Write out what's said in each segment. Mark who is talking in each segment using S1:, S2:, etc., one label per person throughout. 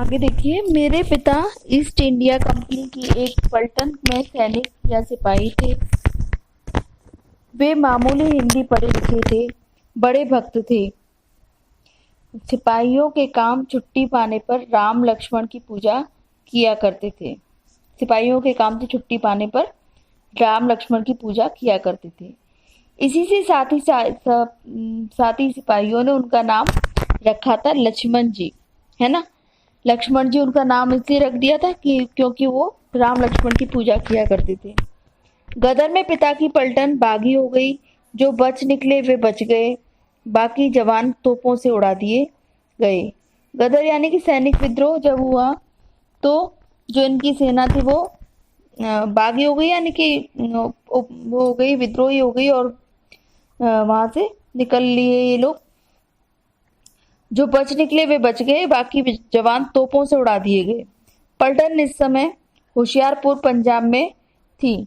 S1: आगे देखिए, मेरे पिता ईस्ट इंडिया कंपनी की एक पलटन में सैनिक या सिपाही थे। वे मामूली हिंदी पढ़े लिखे थे, बड़े भक्त थे। सिपाहियों के काम छुट्टी पाने पर राम लक्ष्मण की पूजा किया करते थे। सिपाहियों के काम से छुट्टी पाने पर राम लक्ष्मण की पूजा किया करते थे। इसी से साथ ही सिपाहियों ने उनका नाम रखा था लक्ष्मण जी, है ना। लक्ष्मण जी उनका नाम इसलिए रख दिया था कि क्योंकि वो राम लक्ष्मण की पूजा किया करते थे। गदर में पिता की पलटन बागी हो गई। जो बच निकले वे बच गए, बाकी जवान तोपों से उड़ा दिए गए। गदर यानी कि सैनिक विद्रोह जब हुआ तो जो इनकी सेना थी वो बागी हो गई, यानी कि वो हो गई, विद्रोही हो गई और वहां से निकल लिए ये लोग। जो बच निकले वे बच गए, बाकी जवान तोपों से उड़ा दिए गए। पलटन इस समय होशियारपुर पंजाब में थी।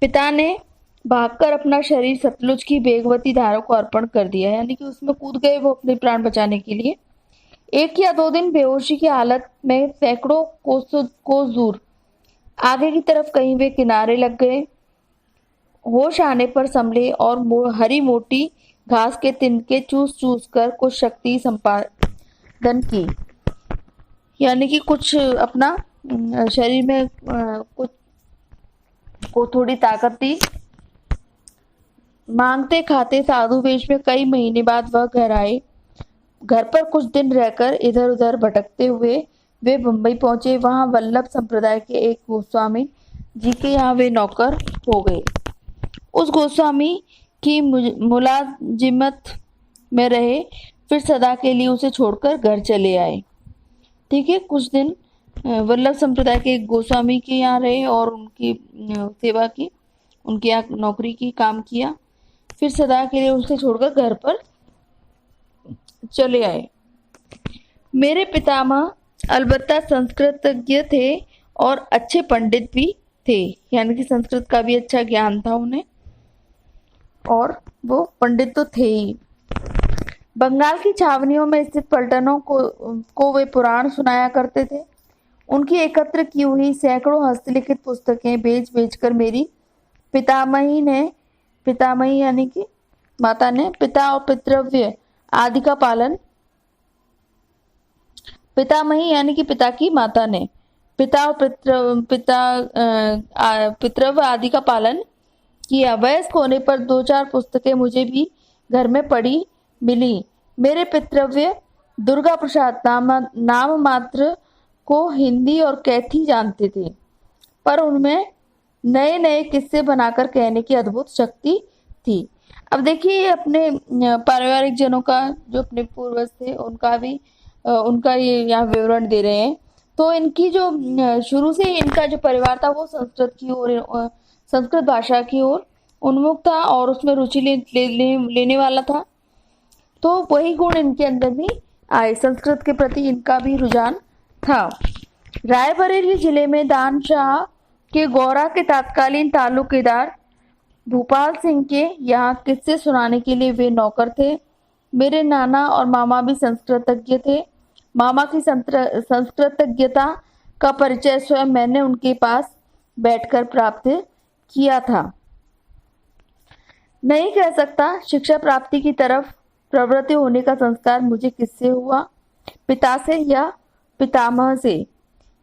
S1: पिता ने भागकर अपना शरीर सतलुज की बेगवती धारा को अर्पण कर दिया, यानी कि उसमें कूद गए वो अपने प्राण बचाने के लिए। 1 या 2 दिन बेहोशी की हालत में सैकड़ों कोस दूर आगे की तरफ कहीं वे किनारे लग गए। होश आने पर संभले और हरी मोटी घास के तिनके चूस चूस कर कुछ शक्ति संपादन की, यानी कि कुछ अपना शरीर में कुछ को थोड़ी ताकत दी। मांगते खाते साधु वेश में कई महीने बाद वह घर आए। घर पर कुछ दिन रहकर इधर उधर भटकते हुए वे मुंबई पहुंचे। वहां वल्लभ संप्रदाय के एक गोस्वामी जी के यहाँ वे नौकर हो गए। उस गोस्वामी की मुलाजिमत में रहे, फिर सदा के लिए उसे छोड़कर घर चले आए। ठीक है, कुछ दिन वल्लभ संप्रदाय के एक गोस्वामी के यहाँ रहे और उनकी सेवा की, उनके यहाँ नौकरी की, काम किया, फिर सदा के लिए उसे छोड़कर घर पर चले आए। मेरे पितामह अलबत्ता संस्कृतज्ञ थे और अच्छे पंडित भी थे, यानी कि संस्कृत का भी अच्छा ज्ञान था उन्हें और वो पंडित तो थे ही। बंगाल की छावनियों में स्थित पलटनों को वे पुराण सुनाया करते थे। उनकी एकत्र की हुई सैकड़ों हस्तलिखित पुस्तकें बेच बेचकर मेरी पितामही यानी कि माता ने पिता और पितृव्य आदि का पालन, पितामही यानी कि पिता की माता ने पिता और पितृव्य आदि का पालन किया। वयस्क होने पर 2-4 पुस्तकें मुझे भी घर में पढ़ी मिली। मेरे पितृव्य दुर्गा प्रसाद नाम मात्र को हिंदी और कैथी जानते थे, पर उनमें नए नए किस्से बनाकर कहने की अद्भुत शक्ति थी। अब देखिए, ये अपने पारिवारिक जनों का, जो अपने पूर्वज थे उनका ये यहाँ विवरण दे रहे हैं। तो इनकी जो शुरू से इनका जो परिवार था वो संस्कृत की ओर, संस्कृत भाषा की ओर उन्मुख था और उसमें रुचि लेने वाला था। तो वही गुण इनके अंदर भी आए, संस्कृत के प्रति इनका भी रुझान था। रायबरेली जिले में दानशाह के गौरा के तत्कालीन तालुकेदार भूपाल सिंह के यहाँ किस्से सुनाने के लिए वे नौकर थे। मेरे नाना और मामा भी संस्कृतज्ञ थे। मामा की संस्कृतज्ञता का परिचय स्वयं मैंने उनके पास बैठकर प्राप्त किया था। नहीं कह सकता शिक्षा प्राप्ति की तरफ प्रवृत्ति होने का संस्कार मुझे किससे हुआ, पिता से या पितामह से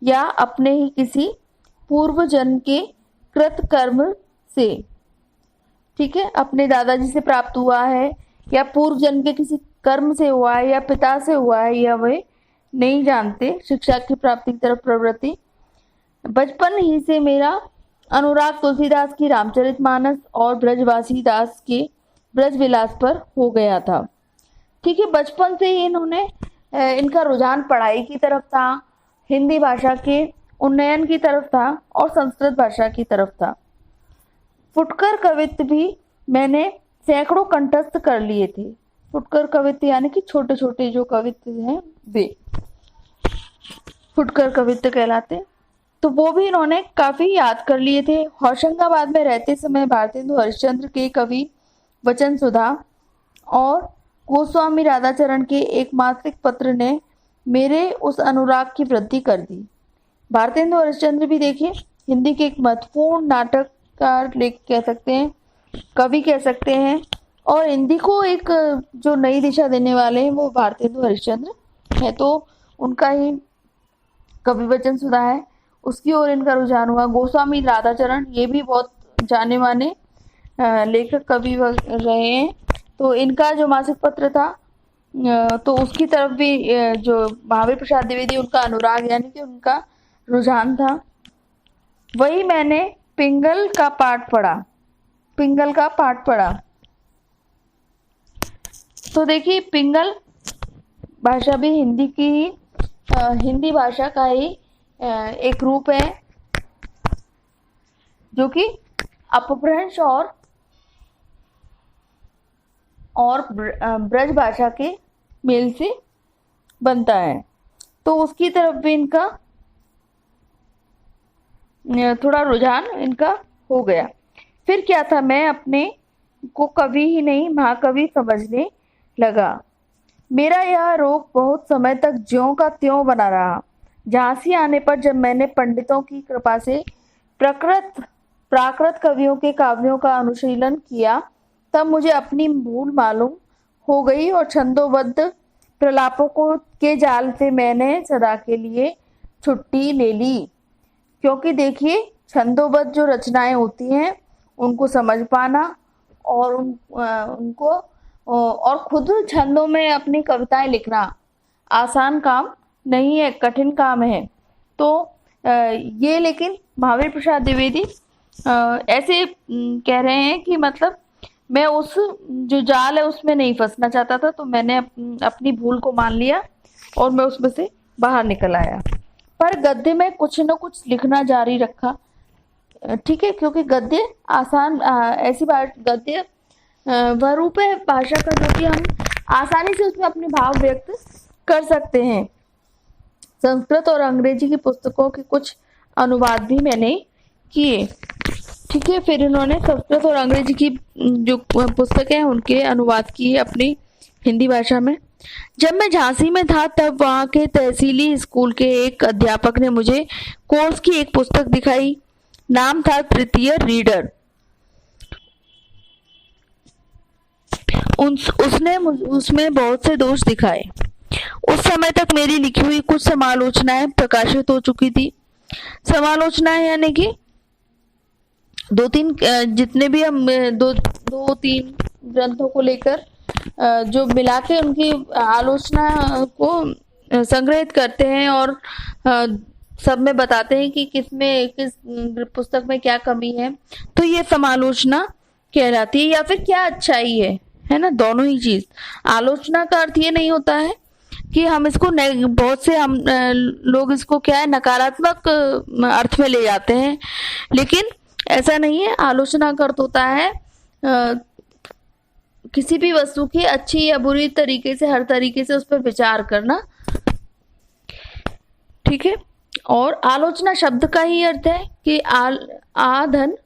S1: या अपने ही किसी पूर्व जन्म के कृत कर्म से। ठीक है, अपने दादाजी से प्राप्त हुआ है या पूर्व जन्म के किसी कर्म से हुआ है या पिता से हुआ है, या वे नहीं जानते। शिक्षा की प्राप्ति की तरफ प्रवृत्ति बचपन ही से मेरा अनुराग तुलसीदास की रामचरितमानस और ब्रजवासी दास के ब्रजविलास पर हो गया था। ठीक है, बचपन से ही इनका रुझान पढ़ाई की तरफ था, हिंदी भाषा के उन्नयन की तरफ था और संस्कृत भाषा की तरफ था। फुटकर कवित्व भी मैंने सैकड़ों कंठस्थ कर लिए थे। फुटकर कवित्व यानी कि छोटे छोटे जो कवित्व हैं वे फुटकर कवित्व कहलाते, तो वो भी इन्होंने काफी याद कर लिए थे। होशंगाबाद में रहते समय भारतेंदु हरिश्चंद्र के कवि वचन सुधा और गोस्वामी राधाचरण के एक मासिक पत्र ने मेरे उस अनुराग की वृद्धि कर दी। भारतेंदु हरिश्चंद्र भी देखिए हिंदी के एक महत्वपूर्ण नाटककार लेख कह सकते हैं, कवि कह सकते हैं, और हिंदी को एक जो नई दिशा देने वाले हैं वो भारतेंदु हरिश्चंद्र है। तो उनका ही कवि वचन सुधा है, उसकी ओर इनका रुझान हुआ। गोस्वामी राधाचरण, ये भी बहुत जाने माने लेखक कवि रहे हैं। तो इनका जो मासिक पत्र था तो उसकी तरफ भी जो महावीर प्रसाद द्विवेदी, उनका अनुराग यानी कि उनका रुझान था। वही मैंने पिंगल का पाठ पढ़ा, पिंगल का पाठ पढ़ा। तो देखिए पिंगल भाषा भी हिंदी की ही हिंदी भाषा का ही एक रूप है जो कि अपभ्रंश और ब्रज भाषा के मेल से बनता है। तो उसकी तरफ भी इनका थोड़ा रुझान इनका हो गया। फिर क्या था, मैं अपने को कवि ही नहीं महाकवि समझने लगा। मेरा यह रोग बहुत समय तक ज्यों का त्यों बना रहा। झांसी आने पर जब मैंने पंडितों की कृपा से प्राकृत कवियों के काव्यों का अनुशीलन किया, तब मुझे अपनी भूल मालूम हो गई और छंदोबद्ध प्रलापों के जाल से मैंने सदा के लिए छुट्टी ले ली। क्योंकि देखिए छंदोबद्ध जो रचनाएं होती हैं उनको समझ पाना और उनको और खुद छंदों में अपनी कविताएं लिखना आसान काम नहीं है, कठिन काम है। तो ये लेकिन महावीर प्रसाद द्विवेदी ऐसे कह रहे हैं कि मतलब मैं उस जो जाल है उसमें नहीं फंसना चाहता था, तो मैंने अपनी भूल को मान लिया और मैं उसमें से बाहर निकल आया। पर गद्य में कुछ न कुछ लिखना जारी रखा, ठीक है, क्योंकि गद्य आसान ऐसी बात, गद्य वह रूप है भाषा का जो कि हम आसानी से उसमें अपने भाव व्यक्त कर सकते हैं। संस्कृत और अंग्रेजी की पुस्तकों के कुछ अनुवाद भी मैंने किए, ठीक है। फिर इन्होंने संस्कृत और अंग्रेजी की जो पुस्तकें हैं उनके अनुवाद किए अपनी हिंदी भाषा में। जब मैं झांसी में था तब वहाँ के तहसीली स्कूल के एक अध्यापक ने मुझे कोर्स की एक पुस्तक दिखाई। नाम था तृतीय रीडर। उसने उसमें बहुत से दोष दिखाए। उस समय तक मेरी लिखी हुई कुछ समालोचनाएं प्रकाशित हो चुकी थी। समालोचनाएं यानी कि दो तीन जितने भी हम दो तीन ग्रंथों को लेकर जो मिला के उनकी आलोचना को संग्रहित करते हैं और सब में बताते हैं कि किस पुस्तक में क्या कमी है, तो ये समालोचना कहलाती है। या फिर क्या अच्छाई है ना, दोनों ही चीज। आलोचना का अर्थ ये नहीं होता है कि हम इसको बहुत से हम लोग इसको क्या है नकारात्मक अर्थ में ले जाते हैं, लेकिन ऐसा नहीं है। आलोचना का अर्थ होता है किसी भी वस्तु की अच्छी या बुरी तरीके से, हर तरीके से उस पर विचार करना, ठीक है। और आलोचना शब्द का ही अर्थ है कि आधन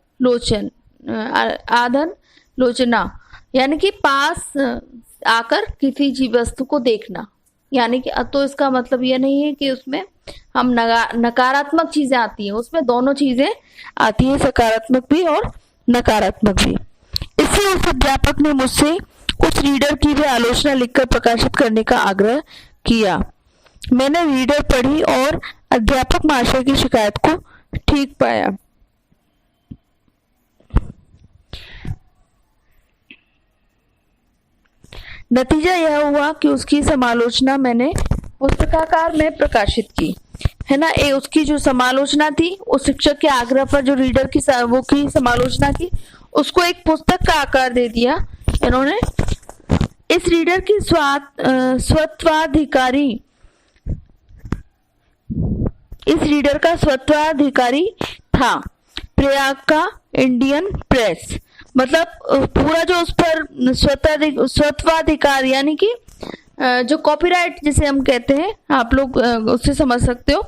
S1: लोचना यानी कि पास आकर किसी चीज वस्तु को देखना, यानी कि तो इसका मतलब यह नहीं है कि उसमें हम नकारात्मक चीजें आती हैं, उसमें दोनों चीजें आती हैं, सकारात्मक भी और नकारात्मक भी। इससे उस अध्यापक ने मुझसे उस रीडर की भी आलोचना लिखकर प्रकाशित करने का आग्रह किया। मैंने रीडर पढ़ी और अध्यापक महाशय की शिकायत को ठीक पाया। नतीजा यह हुआ कि उसकी समालोचना मैंने पुस्तकाकार में प्रकाशित की, है ना। उसकी जो समालोचना थी उस शिक्षक के आग्रह पर जो रीडर की वो की समालोचना थी, उसको एक पुस्तक का आकार दे दिया इन्होंने। इस रीडर की इस रीडर का स्वत्वाधिकारी था प्रयाग का इंडियन प्रेस। मतलब पूरा जो उस पर स्वत्वाधिकार यानी कि जो कॉपीराइट जिसे हम कहते हैं, आप लोग उससे समझ सकते हो,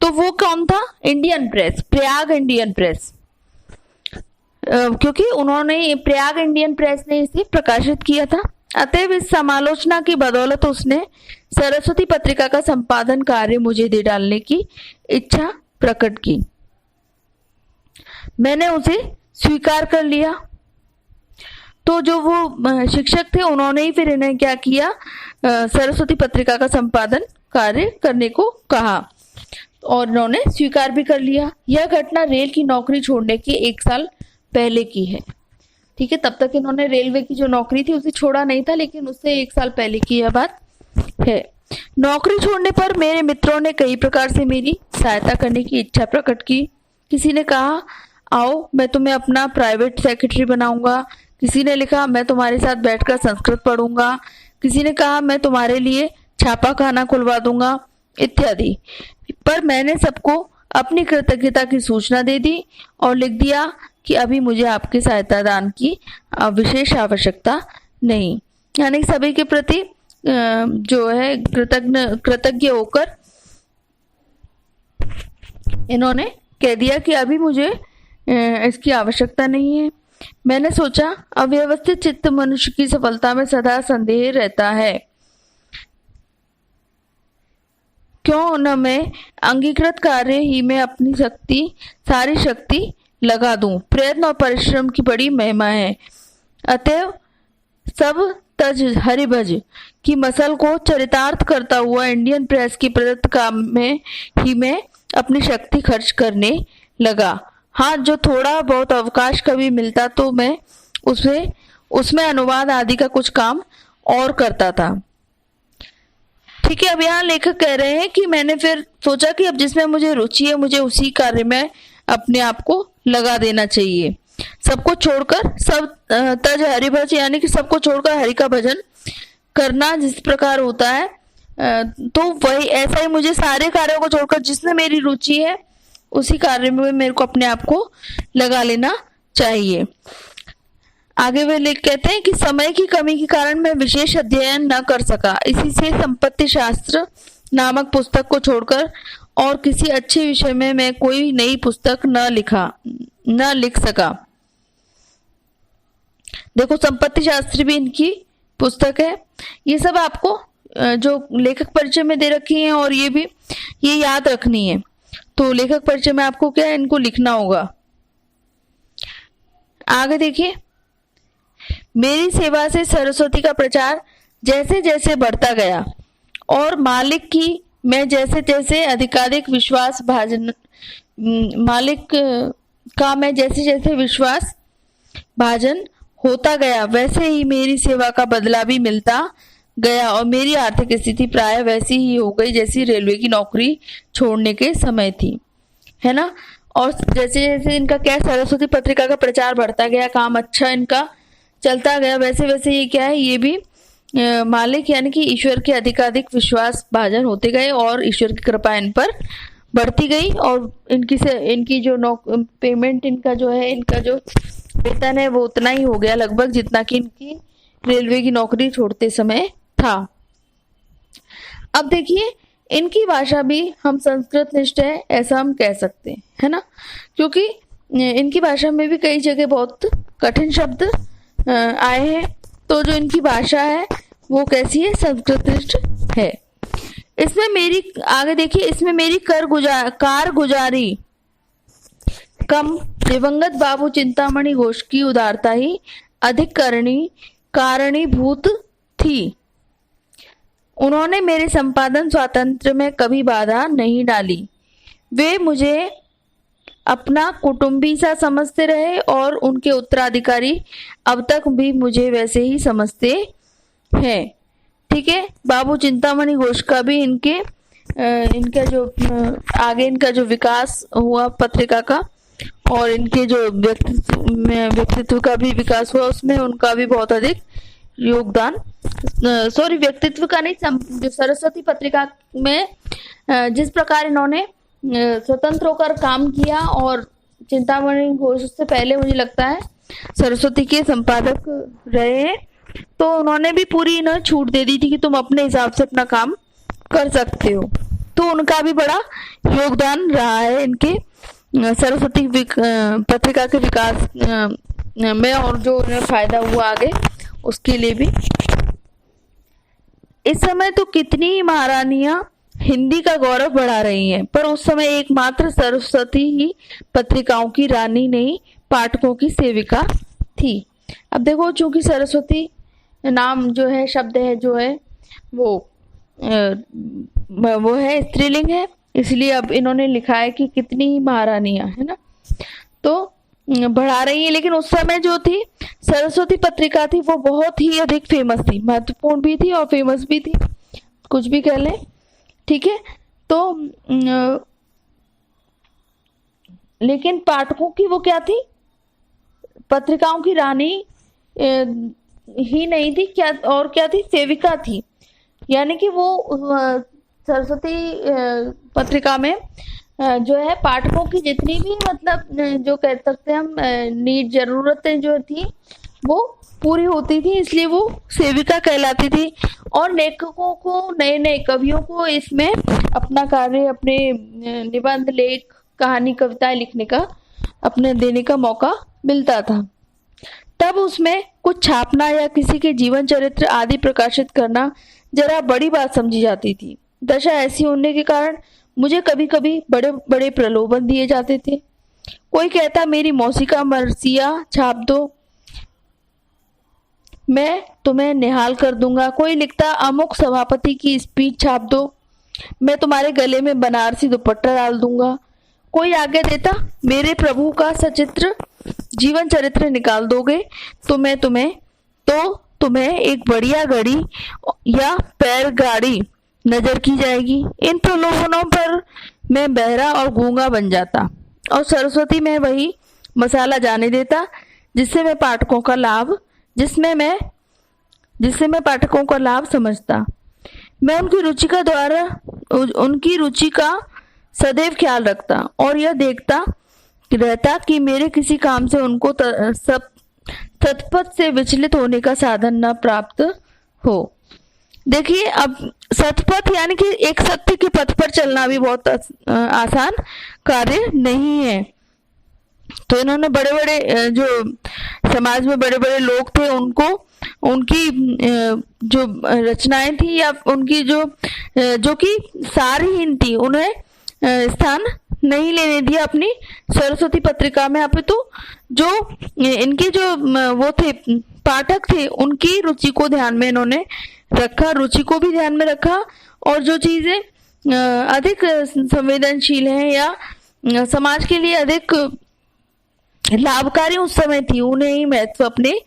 S1: तो वो कौन था? Indian press, Prayag Indian press, क्योंकि उन्होंने प्रयाग इंडियन प्रेस ने इसे प्रकाशित किया था। अतएव इस समालोचना की बदौलत उसने सरस्वती पत्रिका का संपादन कार्य मुझे दे डालने की इच्छा प्रकट की। मैंने उसे स्वीकार कर लिया। तो जो वो शिक्षक थे उन्होंने ही फिर इन्हें क्या किया, सरस्वती पत्रिका का संपादन कार्य करने को कहा और इन्होंने स्वीकार भी कर लिया। यह घटना रेल की नौकरी छोड़ने के 1 साल पहले की है। ठीक है, तब तक इन्होंने रेलवे की जो नौकरी थी उसे छोड़ा नहीं था, लेकिन उससे 1 साल पहले की यह बात है। नौकरी छोड़ने पर मेरे मित्रों ने कई प्रकार से मेरी सहायता करने की इच्छा प्रकट की। किसी ने कहा आओ मैं तुम्हें अपना प्राइवेट सेक्रेटरी बनाऊंगा, किसी ने लिखा मैं तुम्हारे साथ बैठकर संस्कृत पढ़ूंगा, किसी ने कहा मैं तुम्हारे लिए छापा खाना खुलवा दूंगा इत्यादि। पर मैंने सबको अपनी कृतज्ञता की सूचना दे दी और लिख दिया कि अभी मुझे आपकी सहायता दान की विशेष आवश्यकता नहीं। यानी सभी के प्रति जो है कृतज्ञ होकर इन्होंने कह दिया कि अभी मुझे इसकी आवश्यकता नहीं है। मैंने सोचा अव्यवस्थित चित्त मनुष्य की सफलता में सदा संदेह रहता है, क्यों न मैं अंगीकृत कार्य ही में अपनी सारी शक्ति लगा दूं। प्रयत्न और परिश्रम की बड़ी महिमा है। अतएव सब तज हरिभज की मसल को चरितार्थ करता हुआ इंडियन प्रेस की प्रदत्त काम में ही मैं अपनी शक्ति खर्च करने लगा। हाँ, जो थोड़ा बहुत अवकाश कभी मिलता तो मैं उसमें अनुवाद आदि का कुछ काम और करता था। ठीक है, अब यहाँ लेखक कह रहे हैं कि मैंने फिर सोचा कि अब जिसमें मुझे रुचि है मुझे उसी कार्य में अपने आप को लगा देना चाहिए। सबको छोड़कर सब तज हरिभज यानी कि सबको छोड़कर हरि का भजन करना जिस प्रकार होता है, तो वही ऐसा ही मुझे सारे कार्यों को छोड़कर जिसमें मेरी रुचि है उसी कार्य में मेरे को अपने आप को लगा लेना चाहिए। आगे वे लेख कहते हैं कि समय की कमी के कारण मैं विशेष अध्ययन न कर सका। इसी से संपत्ति शास्त्र नामक पुस्तक को छोड़कर और किसी अच्छे विषय में मैं कोई नई पुस्तक न लिख सका। देखो, संपत्ति शास्त्र भी इनकी पुस्तक है। ये सब आपको जो लेखक परिचय में दे रखी है और ये याद रखनी है। तो लेखक परिचय में आपको क्या है, इनको लिखना होगा। आगे देखिए, मेरी सेवा से सरस्वती का प्रचार जैसे जैसे बढ़ता गया और मालिक की मैं जैसे जैसे अधिकाधिक विश्वास भाजन मालिक का मैं जैसे जैसे विश्वास भाजन होता गया, वैसे ही मेरी सेवा का बदला भी मिलता गया और मेरी आर्थिक स्थिति प्राय वैसी ही हो गई जैसी रेलवे की नौकरी छोड़ने के समय थी, है ना। और जैसे जैसे इनका क्या सरस्वती पत्रिका का प्रचार बढ़ता गया, काम अच्छा इनका चलता गया, वैसे वैसे ये क्या है, ये भी मालिक यानी कि ईश्वर के अधिकाधिक विश्वास भाजन होते गए और ईश्वर की कृपा इन पर बढ़ती गई और इनकी जो पेमेंट इनका जो है, इनका जो वेतन है वो उतना ही हो गया लगभग जितना कि इनकी रेलवे की नौकरी छोड़ते समय था। अब देखिए, इनकी भाषा भी हम संस्कृत निष्ठ है ऐसा हम कह सकते हैं, है ना, क्योंकि इनकी भाषा में भी कई जगह बहुत कठिन शब्द आए हैं। तो जो इनकी भाषा है वो कैसी है, संस्कृत निष्ठ है। इसमें मेरी आगे देखिए, इसमें मेरी कारगुजारी कम दिवंगत बाबू चिंतामणि घोष की उदारता ही अधिक कारणीभूत थी। उन्होंने मेरे संपादन स्वातंत्र में कभी बाधा नहीं डाली। वे मुझे अपना कुटुंबी सा समझते रहे और उनके उत्तराधिकारी अब तक भी मुझे वैसे ही समझते हैं। ठीक है, बाबू चिंतामणि घोष का भी इनका जो आगे इनका जो विकास हुआ पत्रिका का और इनके जो व्यक्तित्व का भी विकास हुआ, उसमें उनका भी बहुत अधिक योगदान, व्यक्तित्व का नहीं, जो सरस्वती पत्रिका में जिस प्रकार इन्होंने स्वतंत्र होकर काम किया और चिंतामणि घोष से पहले मुझे लगता है सरस्वती के संपादक रहे हैं, तो उन्होंने भी पूरी इन्हें छूट दे दी थी कि तुम अपने हिसाब से अपना काम कर सकते हो। तो उनका भी बड़ा योगदान रहा है इनके सरस्वती पत्रिका के विकास में और जो उन्हें फायदा हुआ आगे उसके लिए भी। इस समय तो कितनी ही महारानियां हिंदी का गौरव बढ़ा रही हैं, पर उस समय एकमात्र सरस्वती ही पत्रिकाओं की रानी नहीं, पाठकों की सेविका थी। अब देखो, चूंकि सरस्वती नाम जो है, शब्द है जो है वो है स्त्रीलिंग है, इसलिए अब इन्होंने लिखा है कि कितनी ही महारानियां, है ना, तो बढ़ा रही है। लेकिन उस समय जो थी सरस्वती पत्रिका थी वो बहुत ही अधिक फेमस थी, महत्वपूर्ण भी थी और फेमस भी थी, कुछ भी कह लें, ठीक है। तो लेकिन पाठकों की वो क्या थी, पत्रिकाओं की रानी ही नहीं थी, क्या और क्या थी, सेविका थी। यानी कि वो सरस्वती पत्रिका में जो है पाठकों की जितनी भी मतलब जो कह सकते हैं हम नीड, जरूरतें जो थी वो पूरी होती थी, इसलिए वो सेविका कहलाती थी। और लेखकों को, नए नए कवियों को इसमें अपना कार्य, अपने निबंध, लेख, कहानी, कविताएं लिखने का, अपने देने का मौका मिलता था। तब उसमें कुछ छापना या किसी के जीवन चरित्र आदि प्रकाशित करना जरा बड़ी बात समझी जाती थी। दशा ऐसी होने के कारण मुझे कभी कभी बड़े बड़े प्रलोभन दिए जाते थे। कोई कहता मेरी मौसी का मरसिया छाप दो, मैं तुम्हें निहाल कर दूंगा। कोई लिखता अमुक सभापति की स्पीच छाप दो, मैं तुम्हारे गले में बनारसी दुपट्टा डाल दूंगा। कोई आगे देता मेरे प्रभु का सचित्र जीवन चरित्र निकाल दोगे तो मैं तुम्हें एक बढ़िया घड़ी या पैर गाड़ी नजर की जाएगी। इन प्रलोभनों पर मैं बहरा और गूंगा बन जाता और सरस्वती में वही मसाला जाने देता जिससे मैं पाठकों का लाभ समझता। मैं उनकी रुचि का सदैव ख्याल रखता और यह देखता रहता कि मेरे किसी काम से उनको सतपथ से विचलित होने का साधन न प्राप्त हो। देखिए, अब सतपथ यानी कि एक सत्य के पथ पर चलना भी बहुत आसान कार्य नहीं है। तो इन्होंने बड़े बड़े जो समाज में बड़े बड़े लोग थे उनको उनकी जो रचनाएं थी या उनकी जो कि सारहीन थी, उन्हें स्थान नहीं लेने दिया अपनी सरस्वती पत्रिका में। अब तो जो इनके जो वो थे, पाठक थे, उनकी रुचि को ध्यान में इन्होंने रखा, रुचि को भी ध्यान में रखा, और जो चीजें अधिक संवेदनशील हैं या समाज के लिए अधिक लाभकारी उस समय थी, उन्हें ही महत्व अपने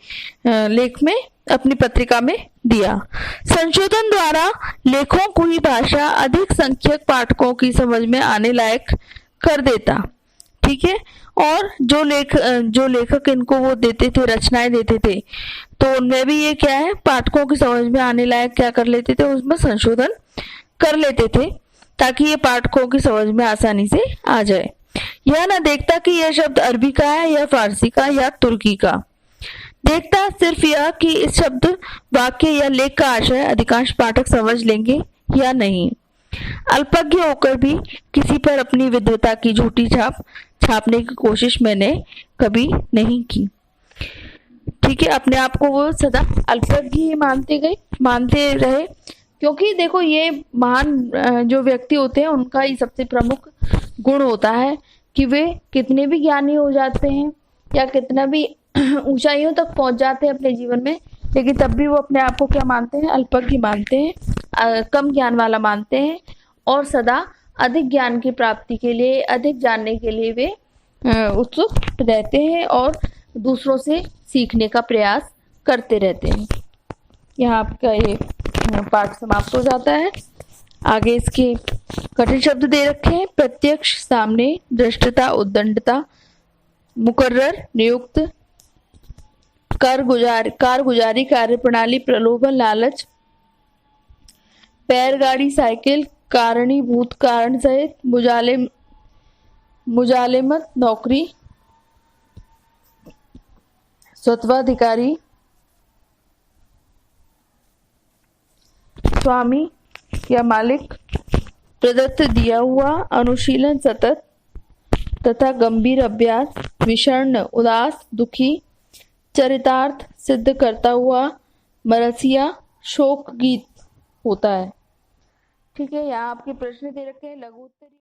S1: लेख में, अपनी पत्रिका में दिया। संशोधन द्वारा लेखों को ही भाषा अधिक संख्यक पाठकों की समझ में आने लायक कर देता, ठीक है। और जो लेखक इनको वो देते थे, रचनाएं देते थे, तो उनमें भी ये क्या है, पाठकों की समझ में आने लायक क्या कर लेते थे, उसमें संशोधन कर लेते थे ताकि ये पाठकों की समझ में आसानी से आ जाए। यह ना देखता कि यह शब्द अरबी का है या फारसी का या तुर्की का, देखता सिर्फ यह कि इस शब्द, वाक्य या लेख का आशय अधिकांश पाठक समझ लेंगे या नहीं। अल्पज्ञ होकर भी किसी पर अपनी विद्वता की झूठी छाप छापने की कोशिश मैंने कभी नहीं की, ठीक है। अपने आप को वो सदा अल्पज्ञ ही मानते रहे, क्योंकि देखो ये महान जो व्यक्ति होते हैं उनका ही सबसे प्रमुख गुण होता है कि वे कितने भी ज्ञानी हो जाते हैं या कितना भी ऊंचाइयों तक पहुंच जाते हैं अपने जीवन में, लेकिन तब भी वो अपने आप को क्या मानते हैं, अल्पज्ञ मानते हैं, कम ज्ञान वाला मानते हैं, और सदा अधिक ज्ञान की प्राप्ति के लिए, अधिक जानने के लिए वे उत्सुक रहते हैं और दूसरों से सीखने का प्रयास करते रहते हैं। यहाँ आपका ये पाठ समाप्त हो जाता है। आगे इसके कठिन शब्द दे रखे हैं। प्रत्यक्ष, सामने, दृष्टता, उद्दंडता, मुकर्रर, नियुक्त, कारगुजारी, कार्यप्रणाली, प्रलोभन, लालच, पैरगाड़ी, साइकिल, कारणीभूत, कारण सहित, मुजालिमत, नौकरी, स्वत्वाधिकारी, स्वामी या मालिक, प्रदत्त, दिया हुआ, अनुशीलन, सतत तथा गंभीर अभ्यास, विषण्ण, उदास, दुखी, चरितार्थ, सिद्ध करता हुआ, मरसिया, शोक गीत, होता है। ठीक है, यहाँ आपके प्रश्न दे रखे हैं लघु उत्तरीय